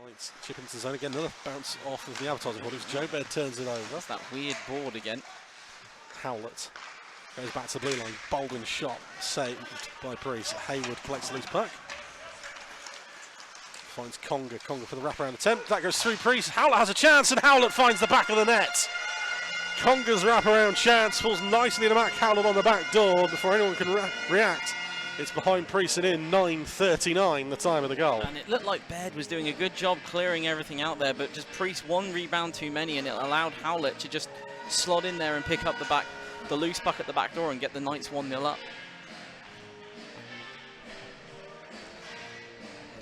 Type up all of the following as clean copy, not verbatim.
Knights chip into the zone again, another bounce off of the advertising board. Joe Baird turns it over. That's that weird board again. Howlett goes back to the blue line. Baldwin shot saved by Priest. Hayward collects the loose puck. Finds Conga. Conga for the wraparound attempt. That goes through Priest. Howlett has a chance, and Howlett finds the back of the net. Conga's wraparound chance falls nicely to Matt Howlett on the back door before anyone can react. It's behind Priest and in 9:39, the time of the goal. And it looked like Baird was doing a good job clearing everything out there, but just Priest one rebound too many, and it allowed Howlett to just slot in there and pick up the loose puck at the back door and get the Knights 1-0 up.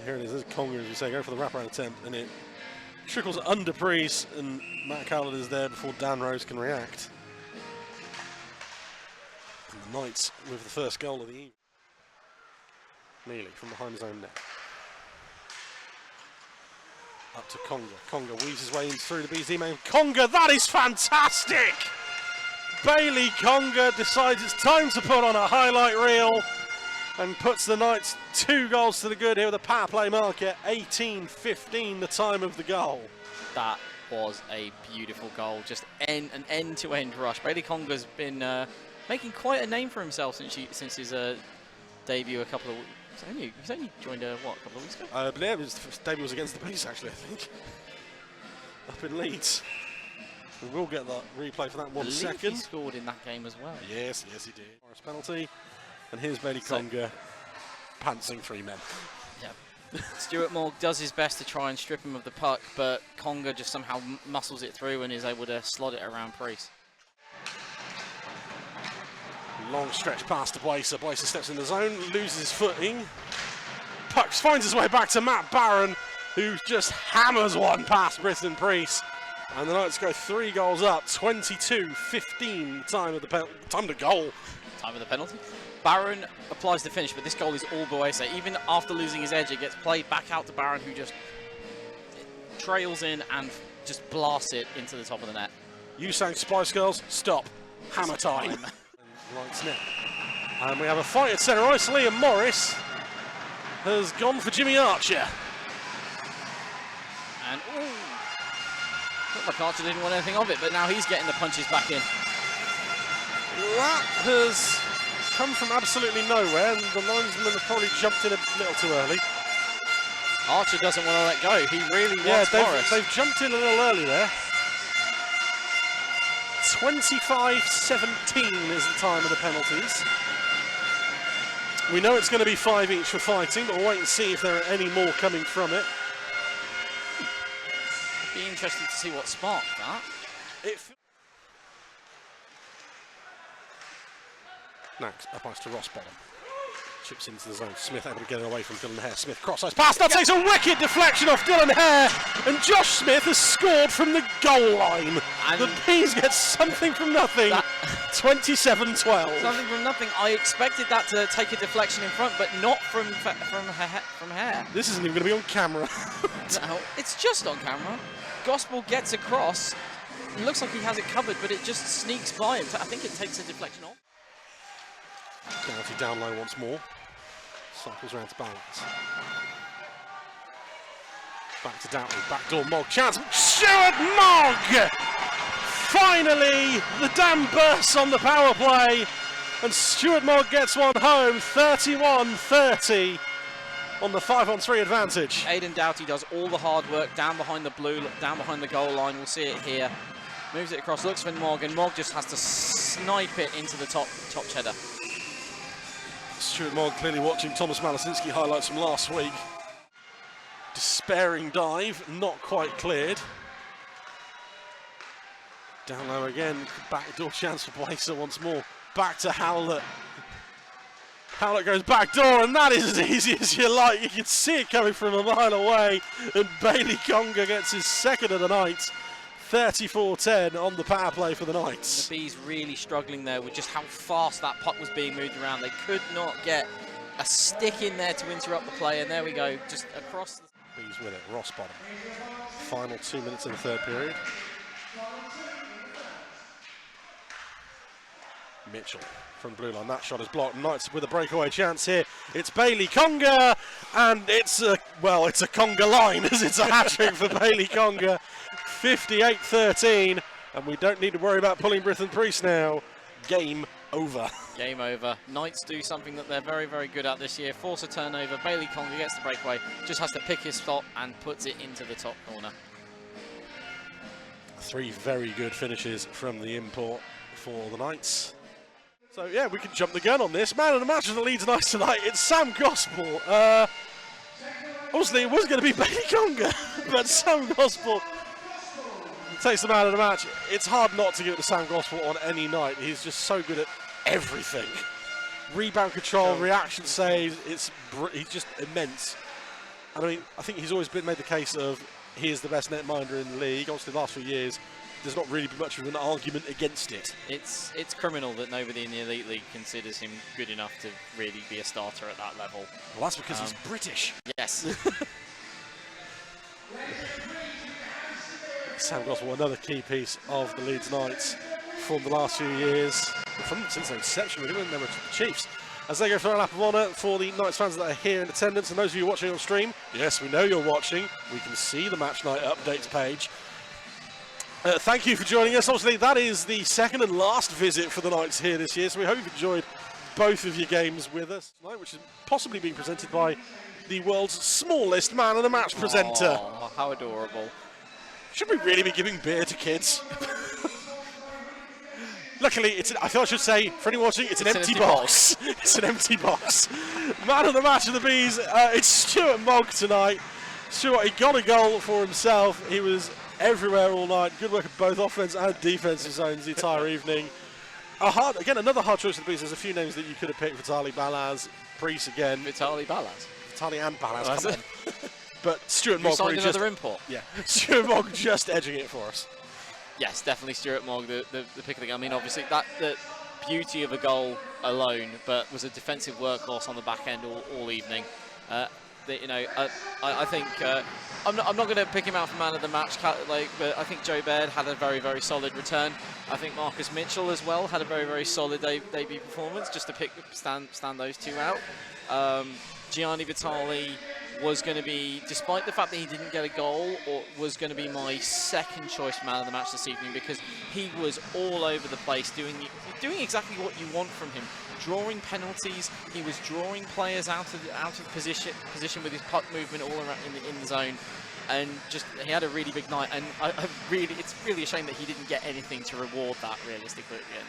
Here it is, this is Conga, as you say, go for the wraparound attempt, and it trickles under Priest, and Matt Howlett is there before Dan Rose can react. And the Knights with the first goal of the evening. Neely from behind his own net. Up to Conga. Conga weaves his way in through the BZ man. Conga, that is fantastic! Bailey Conga decides it's time to put on a highlight reel and puts the Knights 2 goals to the good here with a power play mark at 18:15, the time of the goal. That was a beautiful goal. Just an end-to-end rush. Bailey Conga's been making quite a name for himself since his debut a couple of weeks. He's only joined, what, a couple of weeks ago? I believe his debut was against the Bees, actually, I think. Up in Leeds. We will get that replay for that 1 second. He scored in that game as well. Yes, yes he did. Morris penalty. And here's Bailey Conga pantsing 3 men. Yeah. Stuart Morg does his best to try and strip him of the puck, but Conga just somehow muscles it through and is able to slot it around Priest. Long stretch pass to Blaser. Blaser steps in the zone, loses his footing. Puck finds his way back to Matt Barron, who just hammers one past Britton Priest. And the Knights go 3 goals up, 22-15, time of the goal. Time of the penalty. Barron applies the finish, but this goal is all Boesa. Even after losing his edge, it gets played back out to Barron, who just trails in and just blasts it into the top of the net. You sang Spice Girls, stop. Hammer time. Knights net. And we have a fight at centre ice. Liam Morris has gone for Jimmy Archer. And looked like Archer didn't want anything of it, but now he's getting the punches back in. That has come from absolutely nowhere, and the linesmen have probably jumped in a little too early. Archer doesn't want to let go. He really wants Morris. They've jumped in a little early there. 25-17 is the time of the penalties. We know it's going to be 5 each for fighting, but we'll wait and see if there are any more coming from it. Be interesting to see what sparked that. Nax up ice to Ross Bottom. Chips into the zone. Smith able to get it away from Dylan Hare. Smith cross-ice pass. That takes a wicked deflection off Dylan Hare. And Josh Smith has scored from the goal line. And the Bees get something from nothing. 27-12. Something from nothing. I expected that to take a deflection in front, but not from Hare. This isn't even going to be on camera. No, it's just on camera. Gospel gets across. It looks like he has it covered, but it just sneaks by him. I think it takes a deflection off. Doughty down low once more. Cycles around to balance. Back to Doughty. Backdoor Mogg. Chance. Stuart Mogg! Finally, the dam bursts on the power play. And Stuart Mogg gets one home. 31-30 on the 5-on-3 advantage. Aidan Doughty does all the hard work down behind the goal line. We'll see it here. Moves it across, looks for Mogg, and Mogg just has to snipe it into the top cheddar. Stuart Mogg clearly watching Thomas Malasinski highlights from last week. Despairing dive, not quite cleared. Down low again, backdoor chance for Blaser once more. Back to Howlett. Howlett goes backdoor, and that is as easy as you like. You can see it coming from a mile away, and Bailey Conga gets his second of the night. 34-10 on the power play for the Knights. The Bees really struggling there with just how fast that puck was being moved around. They could not get a stick in there to interrupt the play, and there we go, just across. Bees with it, Ross bottom. Final 2 minutes in the third period. Mitchell from blue line, that shot is blocked. Knights with a breakaway chance here. It's Bailey Conga, and it's a Conga line as it's a hat-trick for Bailey Conga. 58-13, and we don't need to worry about pulling Britton Priest now. Game over. Game over. Knights do something that they're very, very good at this year. Force a turnover. Bailey Conga gets the breakaway, just has to pick his spot and puts it into the top corner. 3 very good finishes from the import for the Knights. So yeah, we can jump the gun on this. Man of the match of the Leeds Knights tonight, it's Sam Gospel. Obviously it was going to be Bailey Conga, but Sam Gospel takes the man of the match. It's hard not to give it to Sam Gospel on any night. He's just so good at everything. Rebound control, reaction saves, he's just immense. And I mean, I think he's always been made the case of he is the best netminder in the league. Obviously the last few years, there's not really been much of an argument against it. It's criminal that nobody in the Elite League considers him good enough to really be a starter at that level. Well, that's because he's British. Yes. Sam Gospel, another key piece of the Leeds Knights from the last few years, since their inception, really, when they were the Chiefs. As they go for a lap of honour for the Knights fans that are here in attendance, and those of you watching on stream, yes, we know you're watching. We can see the match night updates page. Thank you for joining us. Obviously, that is the second and last visit for the Knights here this year, so we hope you've enjoyed both of your games with us tonight, which is possibly being presented by the world's smallest man of the match presenter. Oh, how adorable. Should we really be giving beer to kids? Luckily, I thought I should say, for anyone watching, it's an empty box. It's an empty box. Man of the match of the Bees, it's Stuart Mogg tonight. Stuart, he got a goal for himself. He was everywhere all night. Good work at both offense and defensive zones the entire evening. Another hard choice of the Bees. There's a few names that you could have picked. Vitaly Balaz, Priest again. Vitaly Balaz? Vitaly and Balaz, come on. But Stuart Mogg signed another import. Yeah, Stuart Mogg just edging it for us. Yes, definitely Stuart Mogg, the pick of the game. I mean, obviously, the beauty of a goal alone, but was a defensive workhorse on the back end all evening. I think I'm not going to pick him out for man of the match, but I think Joe Baird had a very, very solid return. I think Marcus Mitchell as well had a very, very solid debut performance, just to stand those two out. Gianni Vitali was going to be, despite the fact that he didn't get a goal, was going to be my second choice for man of the match this evening, because he was all over the place, doing exactly what you want from him. Drawing penalties, he was drawing players out of position with his puck movement all around in the zone, and just he had a really big night. And it's really a shame that he didn't get anything to reward that realistically at the end.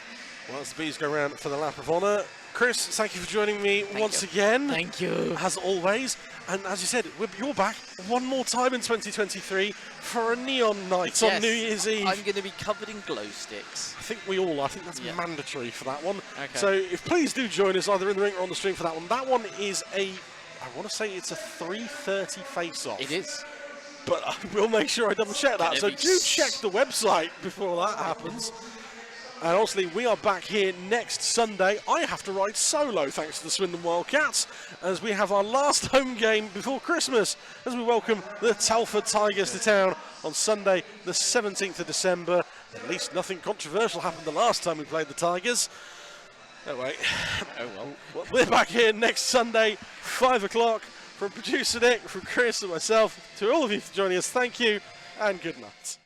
Well, as the Bees go around for the lap of honour. Chris, thank you for joining me once again. Thank you. As always. And as you said, you're back one more time in 2023 for a neon night on New Year's Eve. I'm going to be covered in glow sticks. I think we all are. I think that's mandatory for that one. Okay. So please do join us either in the ring or on the stream for that one. That one is I want to say it's a 3:30 face-off. It is. But I will make sure I double check that. So do check the website before that happens. And obviously, we are back here next Sunday. I have to ride solo, thanks to the Swindon Wildcats, as we have our last home game before Christmas, as we welcome the Telford Tigers to town on Sunday, the 17th of December. At least nothing controversial happened the last time we played the Tigers. Oh, wait. Oh, well. We're back here next Sunday, 5 o'clock. From producer Nick, from Chris and myself, to all of you for joining us, thank you and good night.